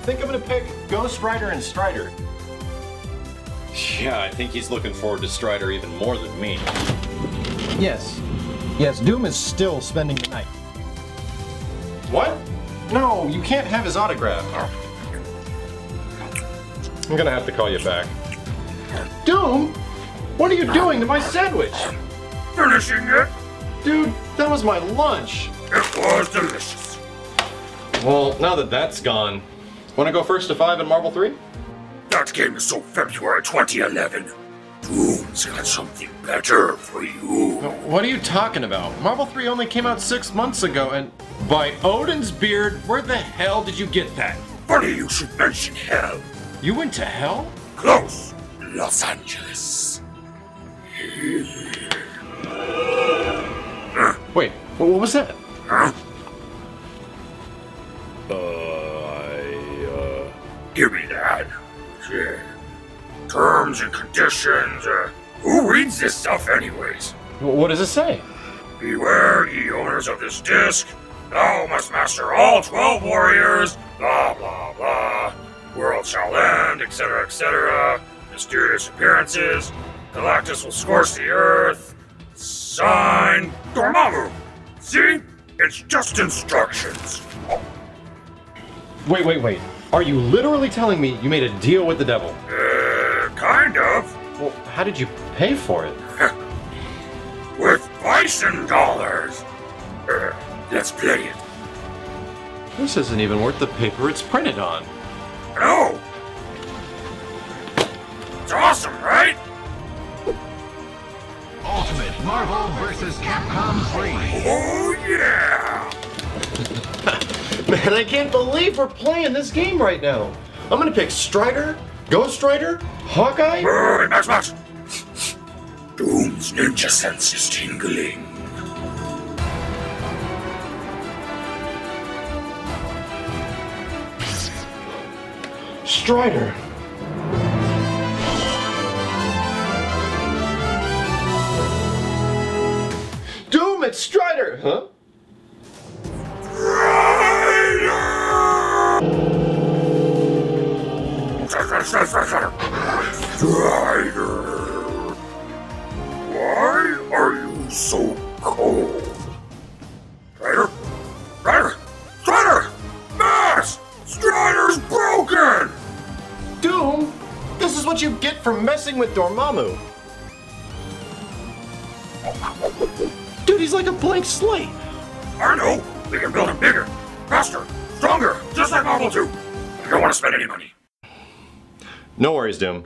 think I'm gonna pick Ghost Rider and Strider. Yeah, I think he's looking forward to Strider even more than me. Yes. Yes, Doom is still spending the night. What? No, you can't have his autograph. I'm gonna have to call you back. Doom? What are you doing to my sandwich? Finishing it? Dude, that was my lunch. It was delicious. Well, now that that's gone, wanna go first to 5 in Marvel 3? That game is so February 2011. Doom's got something better for you. What are you talking about? Marvel 3 only came out 6 months ago, and by Odin's beard, where the hell did you get that? Funny you should mention hell. You went to hell? Close. Los Angeles. Wait, what was that? Huh? Give me that. Yeah. Terms and conditions. Who reads this stuff anyways? What does it say? Beware, ye owners of this disc. Thou must master all 12 warriors. Blah, blah, blah. World shall end, etc., etc. Mysterious appearances. Galactus will scorch the earth. Sign Dormammu. See? It's just instructions. Wait. Are you literally telling me you made a deal with the devil? Kind of. Well, how did you pay for it? With bison dollars. Let's play it. This isn't even worth the paper it's printed on. No. It's awesome, right? Ultimate Marvel vs. Capcom 3. Oh, yeah. Man, I can't believe we're playing this game right now. I'm gonna pick Strider, Ghost Rider, Hawkeye. Hey, Max. Doom's ninja sense is tingling. Strider. Doom, it's Strider, huh? Strider. Why are you so cold? Strider! Max! Strider's broken! Doom, this is what you get for messing with Dormammu. Dude, he's like a blank slate. I know! We can build him bigger, faster, stronger, just like Marvel 2. I don't want to spend any money. No worries, Doom.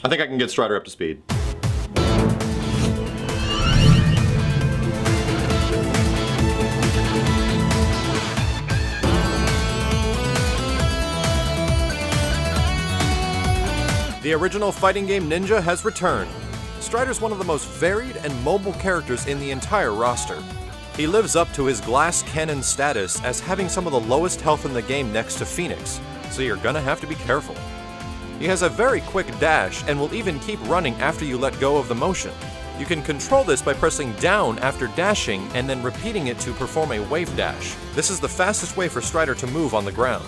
I think I can get Strider up to speed. The original fighting game Ninja has returned. Strider's one of the most varied and mobile characters in the entire roster. He lives up to his glass cannon status as having some of the lowest health in the game next to Phoenix, so you're gonna have to be careful. He has a very quick dash and will even keep running after you let go of the motion. You can control this by pressing down after dashing and then repeating it to perform a wave dash. This is the fastest way for Strider to move on the ground.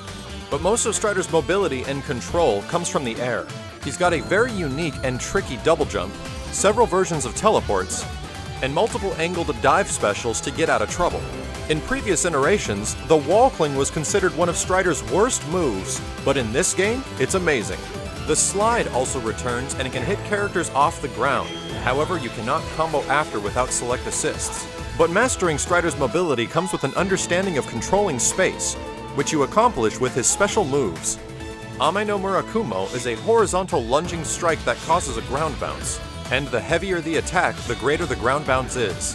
But most of Strider's mobility and control comes from the air. He's got a very unique and tricky double jump, several versions of teleports, and multiple angled dive specials to get out of trouble. In previous iterations, the wall cling was considered one of Strider's worst moves, but in this game, it's amazing. The slide also returns and it can hit characters off the ground. However, you cannot combo after without select assists. But mastering Strider's mobility comes with an understanding of controlling space, which you accomplish with his special moves. Ame no Murakumo is a horizontal lunging strike that causes a ground bounce, and the heavier the attack, the greater the ground bounce is.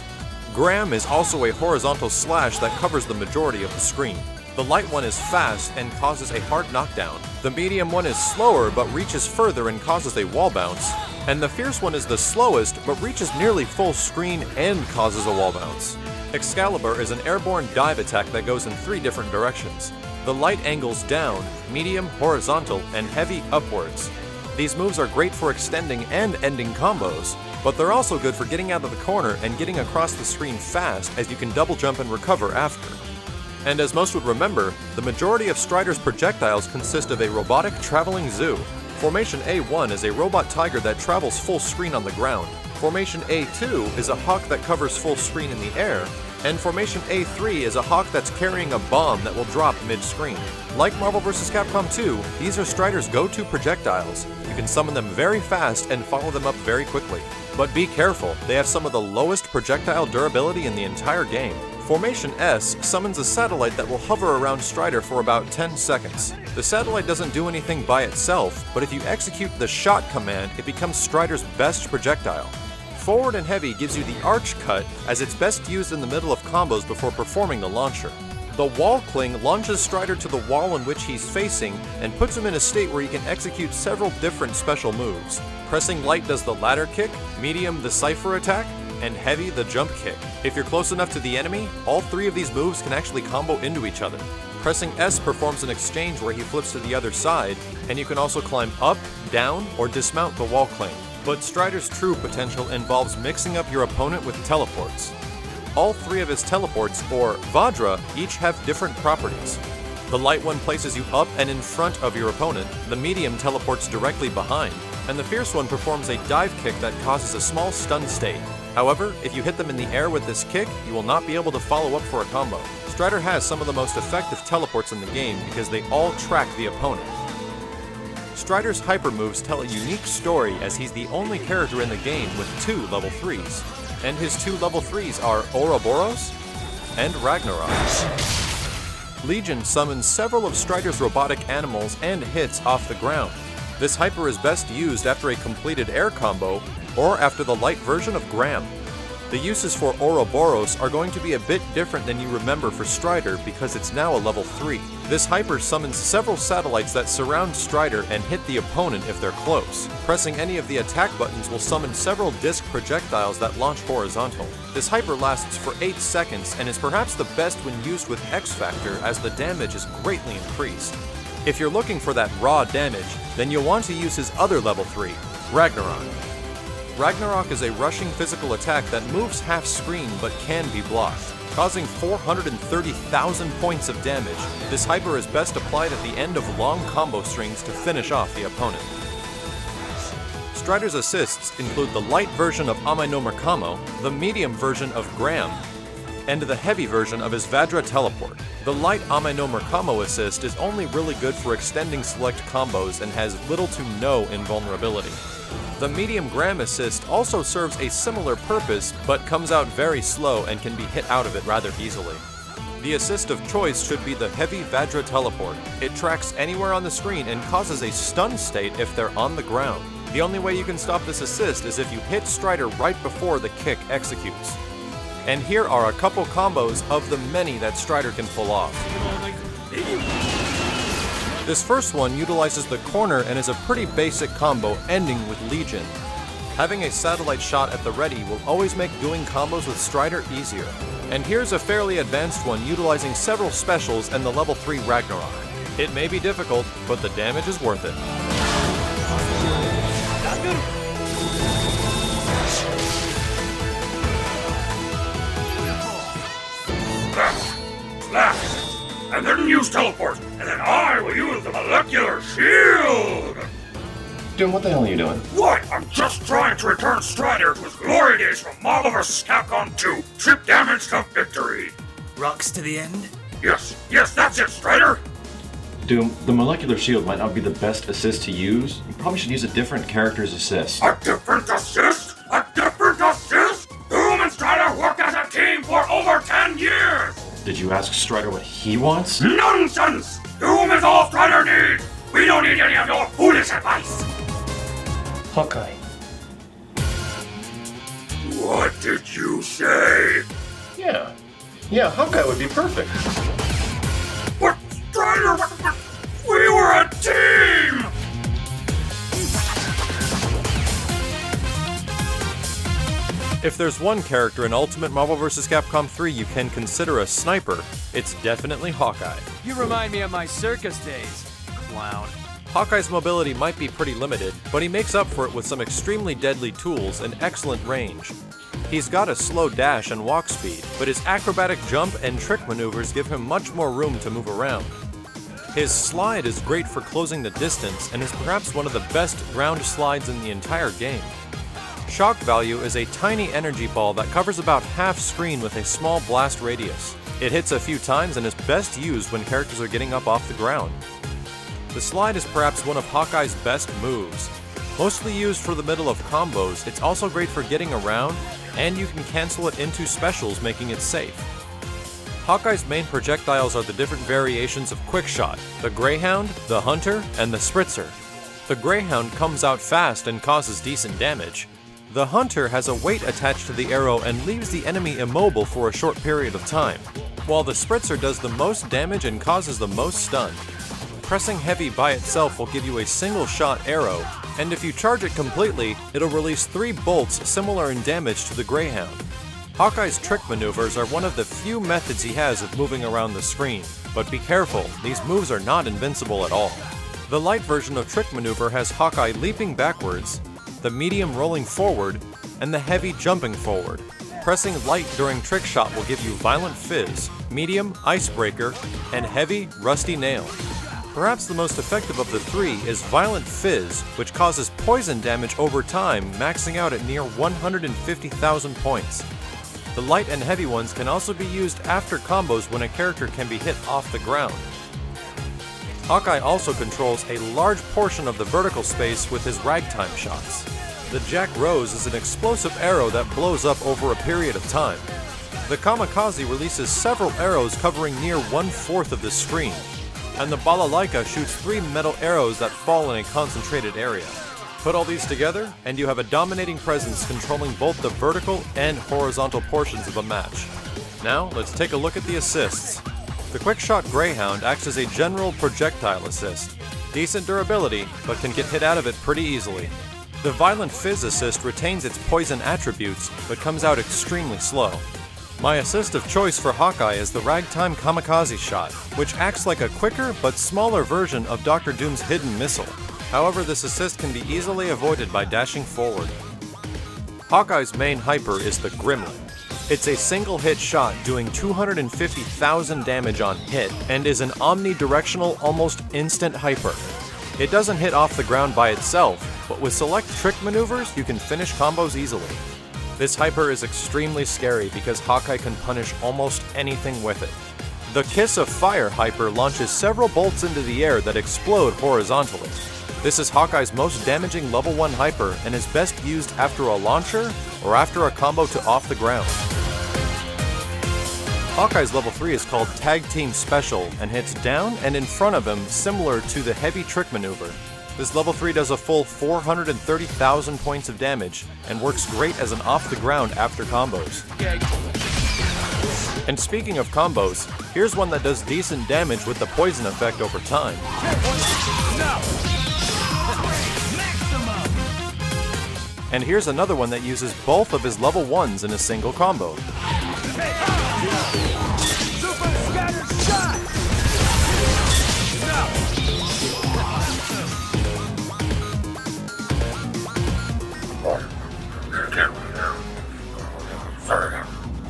Graham is also a horizontal slash that covers the majority of the screen. The light one is fast and causes a hard knockdown. The medium one is slower but reaches further and causes a wall bounce. And the fierce one is the slowest but reaches nearly full screen and causes a wall bounce. Excalibur is an airborne dive attack that goes in 3 different directions. The light angles down, medium horizontal, and heavy upwards. These moves are great for extending and ending combos, but they're also good for getting out of the corner and getting across the screen fast as you can double jump and recover after. And as most would remember, the majority of Strider's projectiles consist of a robotic traveling zoo. Formation A1 is a robot tiger that travels full screen on the ground. Formation A2 is a hawk that covers full screen in the air. And Formation A3 is a hawk that's carrying a bomb that will drop mid-screen. Like Marvel vs. Capcom 2, these are Strider's go-to projectiles. You can summon them very fast and follow them up very quickly. But be careful, they have some of the lowest projectile durability in the entire game. Formation S summons a satellite that will hover around Strider for about 10 seconds. The satellite doesn't do anything by itself, but if you execute the shot command, it becomes Strider's best projectile. Forward and Heavy gives you the arch cut, as it's best used in the middle of combos before performing the launcher. The wall cling launches Strider to the wall in which he's facing and puts him in a state where he can execute several different special moves. Pressing light does the ladder kick, medium the cipher attack, and heavy the jump kick. If you're close enough to the enemy, all three of these moves can actually combo into each other. Pressing S performs an exchange where he flips to the other side, and you can also climb up, down, or dismount the wall cling. But Strider's true potential involves mixing up your opponent with teleports. All three of his teleports, or Vajra, each have different properties. The light one places you up and in front of your opponent, the medium teleports directly behind, and the fierce one performs a dive kick that causes a small stun state. However, if you hit them in the air with this kick, you will not be able to follow up for a combo. Strider has some of the most effective teleports in the game because they all track the opponent. Strider's hyper moves tell a unique story as he's the only character in the game with 2 level 3s. And his 2 level 3s are Ouroboros and Ragnarok. Legion summons several of Strider's robotic animals and hits off the ground. This hyper is best used after a completed air combo or after the light version of Graham. The uses for Ouroboros are going to be a bit different than you remember for Strider because it's now a level 3. This hyper summons several satellites that surround Strider and hit the opponent if they're close. Pressing any of the attack buttons will summon several disc projectiles that launch horizontal. This hyper lasts for 8 seconds and is perhaps the best when used with X Factor as the damage is greatly increased. If you're looking for that raw damage, then you'll want to use his other level 3, Ragnarok. Ragnarok is a rushing physical attack that moves half screen but can be blocked. Causing 430,000 points of damage, this hyper is best applied at the end of long combo strings to finish off the opponent. Strider's assists include the light version of Ame no Merkamo, the medium version of Graham, and the heavy version of his Vajra teleport. The light Ame no Merkamo assist is only really good for extending select combos and has little to no invulnerability. The medium Graham assist also serves a similar purpose, but comes out very slow and can be hit out of it rather easily. The assist of choice should be the heavy Vajra teleport. It tracks anywhere on the screen and causes a stun state if they're on the ground. The only way you can stop this assist is if you hit Strider right before the kick executes. And here are a couple combos of the many that Strider can pull off. This first one utilizes the corner and is a pretty basic combo ending with Legion. Having a satellite shot at the ready will always make doing combos with Strider easier. And here's a fairly advanced one utilizing several specials and the level 3 Ragnarok. It may be difficult, but the damage is worth it. And then use teleport, and then I will use the molecular shield! Doom, what the hell are you doing? What? I'm just trying to return Strider to his glory days from Marvel vs. Capcom 2. Trip damage to victory. Rocks to the end? Yes, that's it, Strider! Doom, the molecular shield might not be the best assist to use. You probably should use a different character's assist. A different assist? A different assist? Doom and Strider worked as a team for over 10 years! Did you ask Strider what he wants? Nonsense! Doom is all Strider needs! We don't need any of your foolish advice! Hawkeye. What did you say? Yeah, Hawkeye would be perfect. But Strider, we were a team! If there's one character in Ultimate Marvel vs. Capcom 3 you can consider a sniper, it's definitely Hawkeye. You remind me of my circus days, clown. Hawkeye's mobility might be pretty limited, but he makes up for it with some extremely deadly tools and excellent range. He's got a slow dash and walk speed, but his acrobatic jump and trick maneuvers give him much more room to move around. His slide is great for closing the distance and is perhaps one of the best ground slides in the entire game. Shock Value is a tiny energy ball that covers about half screen with a small blast radius. It hits a few times and is best used when characters are getting up off the ground. The slide is perhaps one of Hawkeye's best moves. Mostly used for the middle of combos, it's also great for getting around, and you can cancel it into specials, making it safe. Hawkeye's main projectiles are the different variations of Quickshot, the Greyhound, the Hunter, and the Spritzer. The Greyhound comes out fast and causes decent damage. The Hunter has a weight attached to the arrow and leaves the enemy immobile for a short period of time, while the Spritzer does the most damage and causes the most stun. Pressing heavy by itself will give you a single shot arrow, and if you charge it completely, it'll release 3 bolts similar in damage to the Greyhound. Hawkeye's trick maneuvers are one of the few methods he has of moving around the screen, but be careful, these moves are not invincible at all. The light version of trick maneuver has Hawkeye leaping backwards, the medium rolling forward, and the heavy jumping forward. Pressing light during trick shot will give you violent fizz, medium icebreaker, and heavy rusty nail. Perhaps the most effective of the 3 is Violent Fizz, which causes poison damage over time, maxing out at near 150,000 points. The light and heavy ones can also be used after combos when a character can be hit off the ground. Hawkeye also controls a large portion of the vertical space with his ragtime shots. The Jack Rose is an explosive arrow that blows up over a period of time. The Kamikaze releases several arrows covering near 1/4 of the screen, and the Balalaika shoots 3 metal arrows that fall in a concentrated area. Put all these together, and you have a dominating presence controlling both the vertical and horizontal portions of a match. Now, let's take a look at the assists. The Quickshot Greyhound acts as a general projectile assist. Decent durability, but can get hit out of it pretty easily. The Violent Fizz assist retains its poison attributes, but comes out extremely slow. My assist of choice for Hawkeye is the Ragtime Kamikaze shot, which acts like a quicker but smaller version of Dr. Doom's hidden missile. However, this assist can be easily avoided by dashing forward. Hawkeye's main hyper is the Gremlin. It's a single hit shot doing 250,000 damage on hit and is an omnidirectional, almost instant hyper. It doesn't hit off the ground by itself, but with select trick maneuvers, you can finish combos easily. This hyper is extremely scary because Hawkeye can punish almost anything with it. The Kiss of Fire hyper launches several bolts into the air that explode horizontally. This is Hawkeye's most damaging level 1 hyper and is best used after a launcher or after a combo to off the ground. Hawkeye's level 3 is called Tag Team Special and hits down and in front of him similar to the heavy trick maneuver. This level 3 does a full 430,000 points of damage and works great as an off-the-ground after combos. And speaking of combos, here's one that does decent damage with the poison effect over time. And here's another one that uses both of his level 1s in a single combo.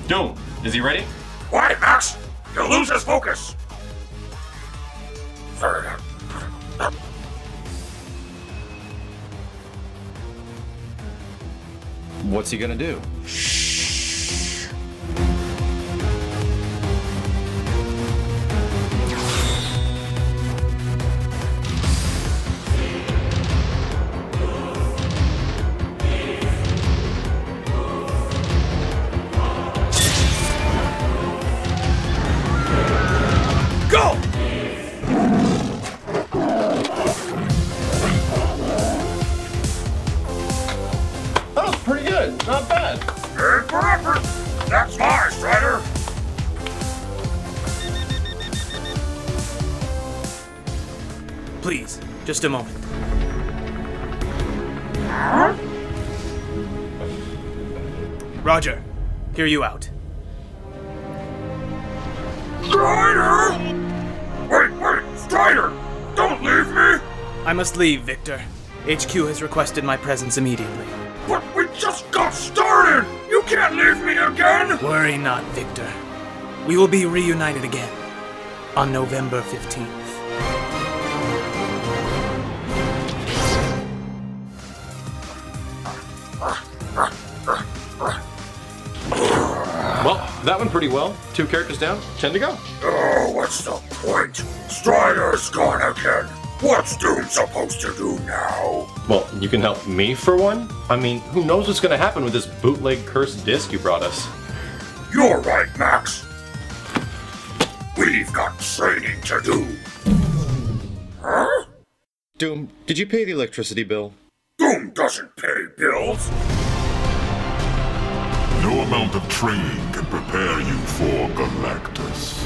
Doom, is he ready? Quiet, Max! You'll lose his focus! What's he gonna do? Not bad. Good for effort! That's my Strider! Please, just a moment. Roger, hear you out. Strider! Wait! Strider! Don't leave me! I must leave, Victor. HQ has requested my presence immediately. But we just got started! You You can't leave me again! Worry not, Victor. We will be reunited again on November 15th. Well, that went pretty well. 2 characters down, 10 to go. Oh, what's the point? Strider's gone again. What's Doom supposed to do now? Well, you can help me for one? I mean, who knows what's gonna happen with this bootleg cursed disc you brought us? You're right, Max. We've got training to do. Huh? Doom, did you pay the electricity bill? Doom doesn't pay bills. No amount of training can prepare you for Galactus.